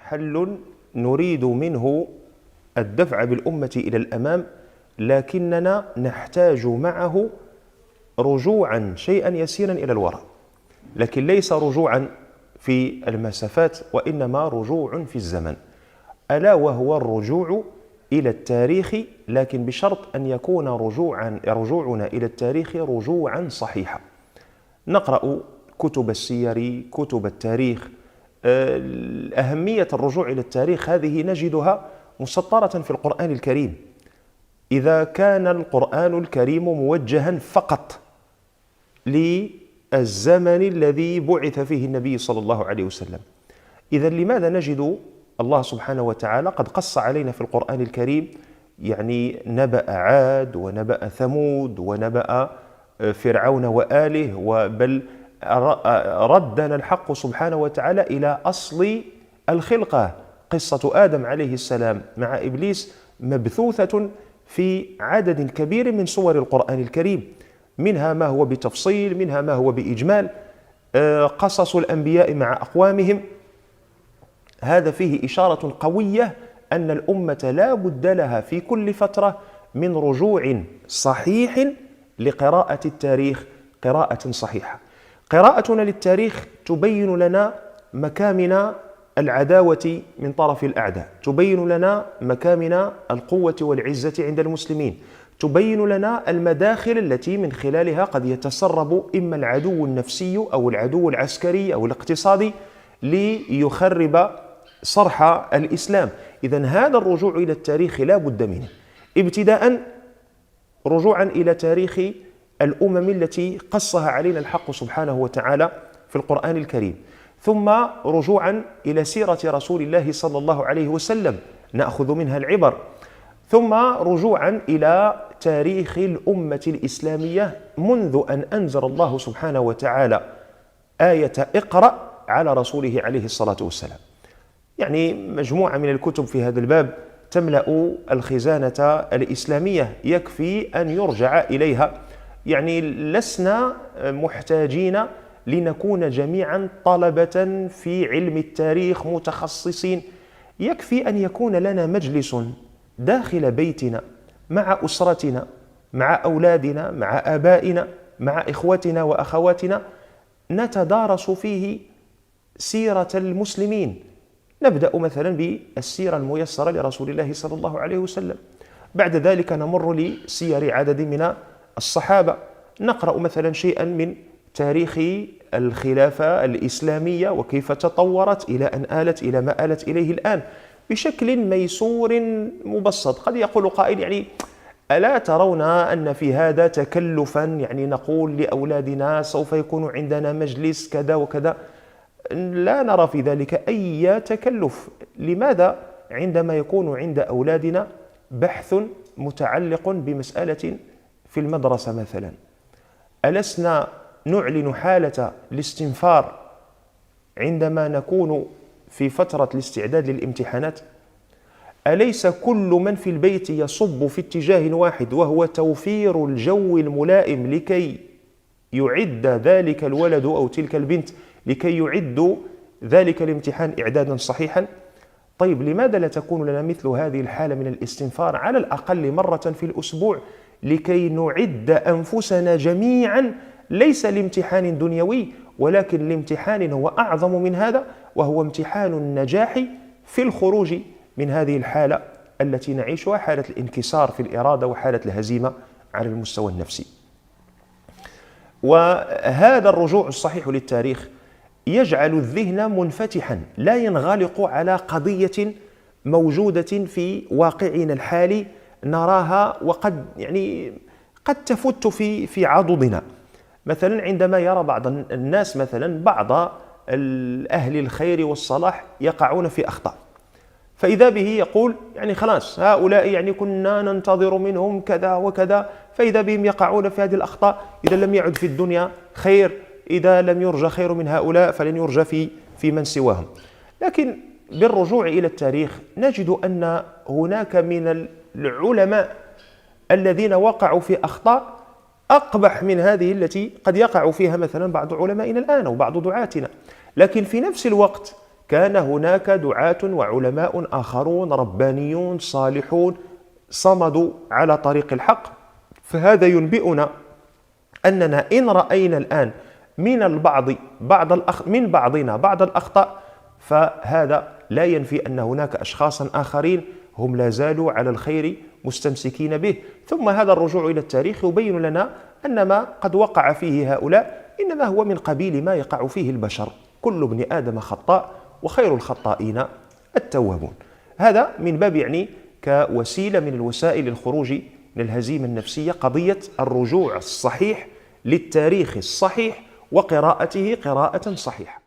حل نريد منه الدفع بالأمة إلى الأمام، لكننا نحتاج معه رجوعا شيئا يسيرا إلى الوراء، لكن ليس رجوعا في المسافات، وإنما رجوع في الزمن، ألا وهو الرجوع إلى التاريخ، لكن بشرط أن يكون رجوعنا إلى التاريخ رجوعا صحيحا. نقرأ كتب السير، كتب التاريخ. أهمية الرجوع إلى التاريخ هذه نجدها مسطرة في القرآن الكريم. إذا كان القرآن الكريم موجها فقط للزمن الذي بعث فيه النبي صلى الله عليه وسلم، إذا لماذا نجد الله سبحانه وتعالى قد قص علينا في القرآن الكريم يعني نبأ عاد ونبأ ثمود ونبأ فرعون وآله، بل ردنا الحق سبحانه وتعالى إلى أصل الخلقة. قصة آدم عليه السلام مع إبليس مبثوثة في عدد كبير من سور القرآن الكريم، منها ما هو بتفصيل، منها ما هو بإجمال، قصص الأنبياء مع أقوامهم. هذا فيه إشارة قوية أن الأمة لا بد لها في كل فترة من رجوع صحيح لقراءة التاريخ قراءة صحيحة. قراءتنا للتاريخ تبين لنا مكامن العداوة من طرف الأعداء، تبين لنا مكامن القوة والعزة عند المسلمين، تبين لنا المداخل التي من خلالها قد يتسرب إما العدو النفسي أو العدو العسكري أو الاقتصادي ليخرب صرح الإسلام. إذن هذا الرجوع إلى التاريخ لا بد منه، ابتداء رجوعا إلى تاريخ الأمم التي قصها علينا الحق سبحانه وتعالى في القرآن الكريم، ثم رجوعا إلى سيرة رسول الله صلى الله عليه وسلم نأخذ منها العبر، ثم رجوعا إلى تاريخ الأمة الإسلامية منذ أن أنزل الله سبحانه وتعالى آية اقرأ على رسوله عليه الصلاة والسلام. يعني مجموعة من الكتب في هذا الباب تملأ الخزانة الإسلامية، يكفي أن يرجع إليها. يعني لسنا محتاجين لنكون جميعا طلبة في علم التاريخ متخصصين، يكفي أن يكون لنا مجلس داخل بيتنا مع أسرتنا، مع أولادنا، مع آبائنا، مع إخوتنا وأخواتنا، نتدارس فيه سيرة المسلمين. نبدأ مثلا بالسيرة الميسرة لرسول الله صلى الله عليه وسلم، بعد ذلك نمر لسير عدد من الصحابة، نقرأ مثلا شيئا من تاريخ الخلافة الإسلامية وكيف تطورت إلى أن آلت إلى ما آلت إليه الآن بشكل ميسور مبسط. قد يقول قائل يعني ألا ترون أن في هذا تكلفا، يعني نقول لأولادنا سوف يكون عندنا مجلس كذا وكذا؟ لا نرى في ذلك أي تكلف. لماذا عندما يكون عند أولادنا بحث متعلق بمسألة في المدرسة مثلا، ألسنا نعلن حالة الاستنفار عندما نكون في فترة الاستعداد للامتحانات؟ أليس كل من في البيت يصب في اتجاه واحد، وهو توفير الجو الملائم لكي يعد ذلك الولد أو تلك البنت لكي يعدوا ذلك الامتحان إعدادا صحيحا؟ طيب لماذا لا تكون لنا مثل هذه الحالة من الاستنفار على الأقل مرة في الأسبوع لكي نعد أنفسنا جميعا، ليس لامتحان دنيوي ولكن لامتحان هو أعظم من هذا، وهو امتحان النجاح في الخروج من هذه الحالة التي نعيشها، حالة الانكسار في الإرادة وحالة الهزيمة على المستوى النفسي. وهذا الرجوع الصحيح للتاريخ يجعل الذهن منفتحا، لا ينغلق على قضية موجودة في واقعنا الحالي نراها وقد قد تفت في عضدنا. مثلا عندما يرى بعض الناس مثلا بعض أهل الخير والصلاح يقعون في أخطاء، فإذا به يقول يعني خلاص هؤلاء كنا ننتظر منهم كذا وكذا، فإذا بهم يقعون في هذه الأخطاء، إذا لم يعد في الدنيا خير، إذا لم يرجى خير من هؤلاء فلن يرجى في من سواهم. لكن بالرجوع إلى التاريخ نجد أن هناك من العلماء الذين وقعوا في أخطاء أقبح من هذه التي قد يقع فيها مثلا بعض علمائنا الآن أو بعض دعاتنا، لكن في نفس الوقت كان هناك دعاة وعلماء آخرون ربانيون صالحون صمدوا على طريق الحق. فهذا ينبئنا أننا إن رأينا الآن من بعضنا بعض الأخطاء، فهذا لا ينفي أن هناك أشخاصا آخرين هم لا زالوا على الخير مستمسكين به. ثم هذا الرجوع إلى التاريخ يبين لنا أن ما قد وقع فيه هؤلاء إنما هو من قبيل ما يقع فيه البشر. كل ابن آدم خطاء وخير الخطائين التوابون. هذا من باب كوسيلة من الوسائل الخروج من الهزيمة النفسية قضية الرجوع الصحيح للتاريخ الصحيح وقراءته قراءة صحيحة.